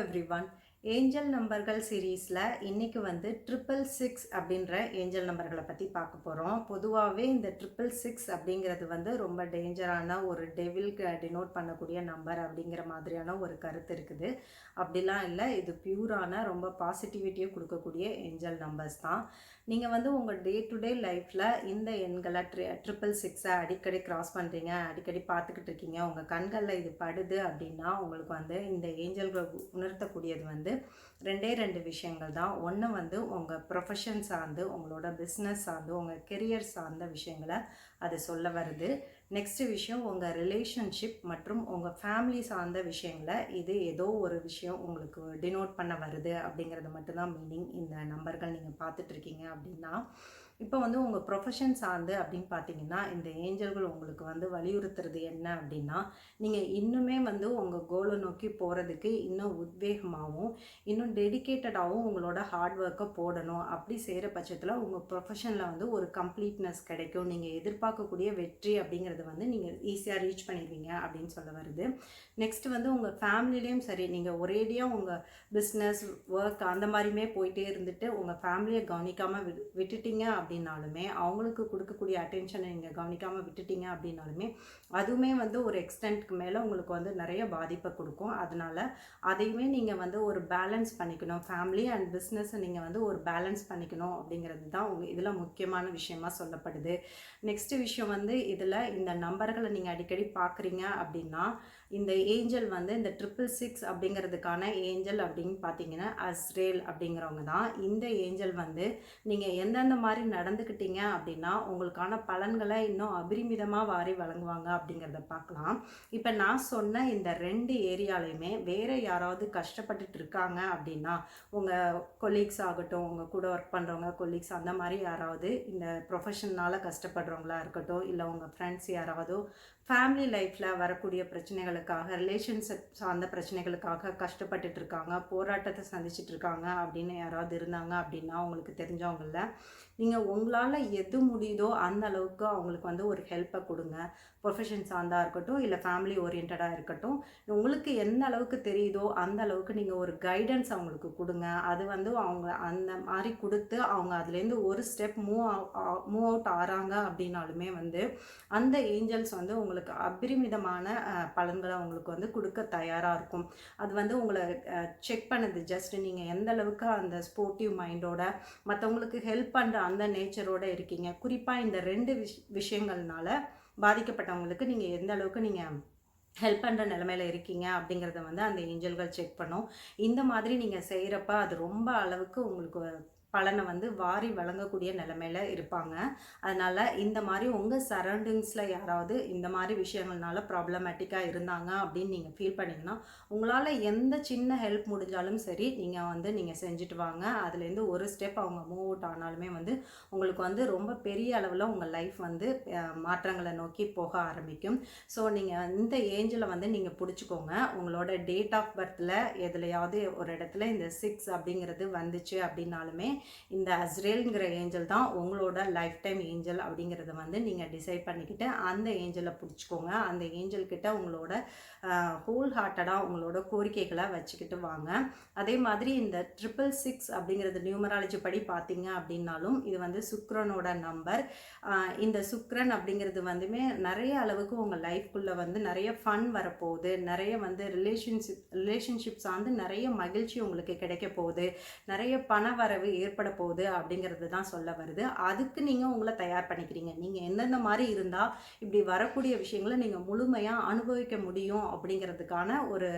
Everyone. Angel நம்பர்கள் சீரீஸில் இன்றைக்கி வந்து 666 அப்படின்ற ஏஞ்சல் நம்பர்களை பற்றி பார்க்க போகிறோம். பொதுவாகவே இந்த 666 அப்படிங்கிறது வந்து ரொம்ப டேஞ்சரான ஒரு டெவில்க்கு டினோட் பண்ணக்கூடிய நம்பர் அப்படிங்கிற மாதிரியான ஒரு கருத்து இருக்குது. அப்படிலாம் இல்லை, இது பியூரான ரொம்ப பாசிட்டிவிட்டியை கொடுக்கக்கூடிய ஏஞ்சல் நம்பர்ஸ் தான். நீங்கள் வந்து உங்கள் டே டு டே லைஃப்பில் இந்த எண்களை 666 அடிக்கடி கிராஸ் பண்ணுறீங்க, அடிக்கடி பார்த்துக்கிட்டு இருக்கீங்க, உங்கள் கண்களில் இது படுது அப்படின்னா உங்களுக்கு வந்து இந்த ஏஞ்சல்கள் உணர்த்தக்கூடியது வந்து ரெண்டு விஷயங்கள் தான். ஒன்று வந்து உங்கள் ப்ரொஃபஷன் சார்ந்து, உங்களோட பிஸ்னஸ் சார்ந்து, உங்கள் கெரியர் சார்ந்த விஷயங்களை அது சொல்ல வருது. நெக்ஸ்ட் விஷயம் உங்கள் ரிலேஷன்ஷிப் மற்றும் உங்கள் ஃபேமிலி சார்ந்த விஷயங்களை இது ஏதோ ஒரு விஷயம் உங்களுக்கு டினோட் பண்ண வருது அப்படிங்கிறது மட்டும்தான் மீனிங். இந்த நம்பர்கள் நீங்கள் பார்த்துட்ருக்கீங்க அப்படின்னா, இப்போ வந்து உங்கள் ப்ரொஃபஷன் சார்ந்து அப்படின்னு பார்த்தீங்கன்னா, இந்த ஏஞ்சல்கள் உங்களுக்கு வந்து வலியுறுத்துறது என்ன அப்படின்னா, நீங்கள் இன்னுமே வந்து உங்கள் கோலை நோக்கி போகிறதுக்கு இன்னும் உத்வேகமாகவும் இன்னும் டெடிக்கேட்டடாகவும் உங்களோட ஹார்ட் ஒர்க்கை போடணும். அப்படி செய்கிற பட்சத்தில் உங்கள் ப்ரொஃபஷனில் வந்து ஒரு கம்ப்ளீட்னஸ் கிடைக்கும். நீங்கள் எதிர்பார்க்கக்கூடிய வெற்றி அப்படிங்கிறது வந்து நீங்கள் ஈஸியாக ரீச் பண்ணிடுவீங்க அப்படின்னு சொல்ல வருது. நெக்ஸ்ட்டு வந்து உங்கள் ஃபேமிலிலேயும் சரி, நீங்கள் ஒரேடியாக உங்கள் பிஸ்னஸ் ஒர்க் அந்த மாதிரியுமே போயிட்டே இருந்துட்டு உங்கள் ஃபேமிலியை கவனிக்காமல் விட்டுட்டீங்க அப்படின்னாலுமே, அவங்களுக்கு கொடுக்கக்கூடிய அட்டென்ஷனை நீங்கள் கவனிக்காமல் விட்டுட்டீங்க அப்படின்னாலுமே, அதுவுமே வந்து ஒரு எக்ஸ்டென்ட்க்கு மேலே உங்களுக்கு வந்து நிறைய பாதிப்பை கொடுக்கும். அதனால் அதையுமே நீங்கள் வந்து ஒரு பேலன்ஸ் பண்ணிக்கணும். ஃபேமிலி அண்ட் பிஸ்னஸை நீங்கள் வந்து ஒரு பேலன்ஸ் பண்ணிக்கணும் அப்படிங்கிறது தான் இதில் முக்கியமான விஷயமா சொல்லப்படுது. நெக்ஸ்ட்டு விஷயம் வந்து இதில் இந்த நம்பர்களை நீங்கள் அடிக்கடி பார்க்குறீங்க அப்படின்னா, இந்த ஏஞ்சல் வந்து இந்த 666 அப்படிங்கிறதுக்கான ஏஞ்சல் அப்படின்னு பார்த்தீங்கன்னா அஸ்ரேல் அப்படிங்கிறவங்க தான். இந்த ஏஞ்சல் வந்து நீங்கள் எந்தெந்த மாதிரி நடந்துக்கிட்டீங்க அப்படின்னா உங்களுக்கான பலன்களை இன்னும் அபரிமிதமாக வாரி வழங்குவாங்க அப்படிங்கிறத பார்க்கலாம். இப்போ நான் சொன்ன இந்த 2 ஏரியாலையுமே வேறு யாராவது கஷ்டப்பட்டுட்டு இருக்காங்க அப்படின்னா, உங்கள் கொலீக்ஸ் ஆகட்டும், உங்கள் கூட ஒர்க் பண்ணுறவங்க கொலீக்ஸ் அந்த மாதிரி யாராவது இந்த ப்ரொஃபஷனால் கஷ்டப்படுறவங்களா இருக்கட்டும், இல்லை உங்கள் ஃப்ரெண்ட்ஸ் யாராவது ஃபேமிலி லைஃப்பில் வரக்கூடிய பிரச்சனைகளுக்காக, ரிலேஷன்ஷிப் சார்ந்த பிரச்சனைகளுக்காக கஷ்டப்பட்டுட்டு இருக்காங்க, போராட்டத்தை சந்திச்சுட்டு இருக்காங்க அப்படின்னு யாராவது இருந்தாங்க அப்படின்னா, உங்களுக்கு தெரிஞ்சவங்கள நீங்கள் உங்களால் எது முடியுதோ அந்த அளவுக்கு அவங்களுக்கு வந்து ஒரு ஹெல்ப்பை கொடுங்க. ப்ரொஃபஷன் சார்ந்தா இருக்கட்டும், இல்லை ஃபேமிலி ஓரியன்டாக இருக்கட்டும், உங்களுக்கு எந்த அளவுக்கு தெரியுதோ அந்த அளவுக்கு நீங்கள் ஒரு கைடன்ஸ் அவங்களுக்கு கொடுங்க. அது வந்து அவங்க அந்த மாதிரி கொடுத்து அவங்க அதுலேருந்து ஒரு ஸ்டெப் மூவ் அவுட் ஆகிறாங்க அப்படின்னாலுமே வந்து அந்த ஏஞ்சல்ஸ் வந்து உங்களுக்கு அபரிமிதமான பலன்களை உங்களுக்கு வந்து கொடுக்க தயாராக இருக்கும். அது வந்து உங்களை செக் பண்ணுது. ஜஸ்ட் நீங்கள் எந்த அளவுக்கு அந்த ஸ்போர்ட்டிவ் மைண்டோட மற்றவங்களுக்கு ஹெல்ப் பண்ணுற அந்த நேச்சரோடு இருக்கீங்க. குறிப்பாக இந்த 2 விஷயங்கள்னால பாதிக்கப்பட்டவங்களுக்கு நீங்கள் எந்த அளவுக்கு நீங்கள் ஹெல்ப் பண்ணுற நிலமையில இருக்கீங்க அப்படிங்கிறத வந்து அந்த ஏஞ்சல்கள் செக் பண்ணும். இந்த மாதிரி நீங்கள் செய்கிறப்ப அது ரொம்ப அளவுக்கு உங்களுக்கு பலனை வந்து வாரி வழங்கக்கூடிய நிலைமையில இருப்பாங்க. அதனால் இந்த மாதிரி உங்கள் சரௌண்டிங்ஸில் யாராவது இந்த மாதிரி விஷயங்கள்னால ப்ராப்ளமேட்டிக்காக இருந்தாங்க அப்படின்னு நீங்கள் ஃபீல் பண்ணிங்கன்னா, உங்களால் எந்த சின்ன ஹெல்ப் முடிஞ்சாலும் சரி நீங்கள் செஞ்சுட்டு வாங்க. அதுலேருந்து ஒரு ஸ்டெப் அவங்க மூவ் அவுட் ஆனாலுமே வந்து உங்களுக்கு வந்து ரொம்ப பெரிய அளவில் உங்கள் லைஃப் வந்து மாற்றங்களை நோக்கி போக ஆரம்பிக்கும். ஸோ நீங்கள் இந்த ஏஞ்சலை வந்து நீங்கள் பிடிச்சிக்கோங்க. உங்களோட டேட் ஆஃப் பர்த்தில் எதுலையாவது ஒரு இடத்துல இந்த 6 அப்படிங்கிறது வந்துச்சு அப்படின்னாலுமே, இந்த அஸ்ரேல்ங்கிற ஏஞ்சல் தான் உங்களோட லைஃப் டைம் ஏஞ்சல் அப்படிங்கிறத வந்து நீங்கள் டிசைட் பண்ணிக்கிட்டு அந்த ஏஞ்சலை பிடிச்சிக்கோங்க. அந்த ஏஞ்சல் கிட்ட உங்களோட ஹோல் ஹார்ட்டடாக உங்களோட கோரிக்கைகளை வச்சுக்கிட்டு வாங்க. அதே மாதிரி இந்த 666 அப்படிங்கிறது நியூமராலஜி படி பார்த்தீங்க அப்படின்னாலும் இது வந்து சுக்கிரனோட நம்பர். இந்த சுக்கிரன் அப்படிங்கிறது வந்துமே நிறைய அளவுக்கு உங்கள் லைஃப்குள்ளே வந்து நிறைய ஃபன் வரப்போகுது, நிறைய வந்து ரிலேஷன்ஷிப் சார்ந்து நிறைய மகிழ்ச்சி உங்களுக்கு கிடைக்க போகுது, நிறைய பண வரவு ஏற்பட போகுது அப்படிங்கிறது தான் சொல்ல வருது. அதுக்கு நீங்கள் உங்களை தயார் பண்ணிக்கிறீங்க. நீங்கள் எந்தெந்த மாதிரி இருந்தால் இப்படி வரக்கூடிய விஷயங்களை நீங்கள் முழுமையாக அனுபவிக்க முடியும் அப்படிங்கிறதுக்கான ஒரு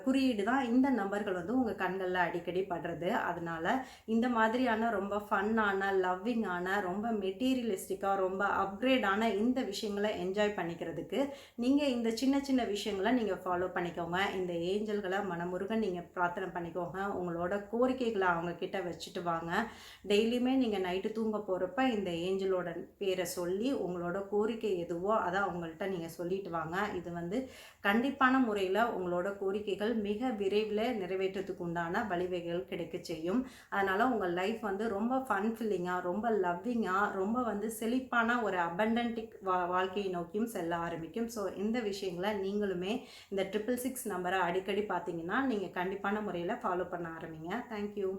குறியீடு தான் இந்த நம்பர்கள் வந்து உங்கள் கண்களில் அடிக்கடி படுறது. அதனால் இந்த மாதிரியான ரொம்ப ஃபன்னான, லவ்விங்கான, ரொம்ப மெட்டீரியலிஸ்டிக்காக, ரொம்ப அப்கிரேடான இந்த விஷயங்களை என்ஜாய் பண்ணிக்கிறதுக்கு நீங்கள் இந்த சின்ன சின்ன விஷயங்களை நீங்கள் ஃபாலோ பண்ணிக்கோங்க. இந்த ஏஞ்சல்களை மனமுருக நீங்கள் பிரார்த்தனை பண்ணிக்கோங்க. உங்களோட கோரிக்கைகளை அவங்க கிட்ட வச்சுட்டு வாங்க. இருப்பாங்க. டெய்லியுமே நீங்கள் நைட்டு தூங்க போகிறப்ப இந்த ஏஞ்சலோட பேரை சொல்லி உங்களோட கோரிக்கை எதுவோ அதை அவங்கள்ட்ட நீங்கள் சொல்லிட்டு வாங்க. இது வந்து கண்டிப்பான முறையில் உங்களோட கோரிக்கைகள் மிக விரைவில் நிறைவேற்றத்துக்கு உண்டான வழிவகைகள் கிடைக்க செய்யும். அதனால் உங்கள் லைஃப் வந்து ரொம்ப ஃபன் ஃபில்லிங்காக, ரொம்ப லவ்விங்காக, ரொம்ப வந்து செழிப்பான ஒரு அபண்டன்டிக் வாழ்க்கையை நோக்கியும் செல்ல ஆரம்பிக்கும். ஸோ இந்த விஷயங்களை நீங்களுமே இந்த 666 நம்பரை அடிக்கடி பார்த்தீங்கன்னா நீங்கள் கண்டிப்பான முறையில் ஃபாலோ பண்ண ஆரம்பிங்க. தேங்க்யூ.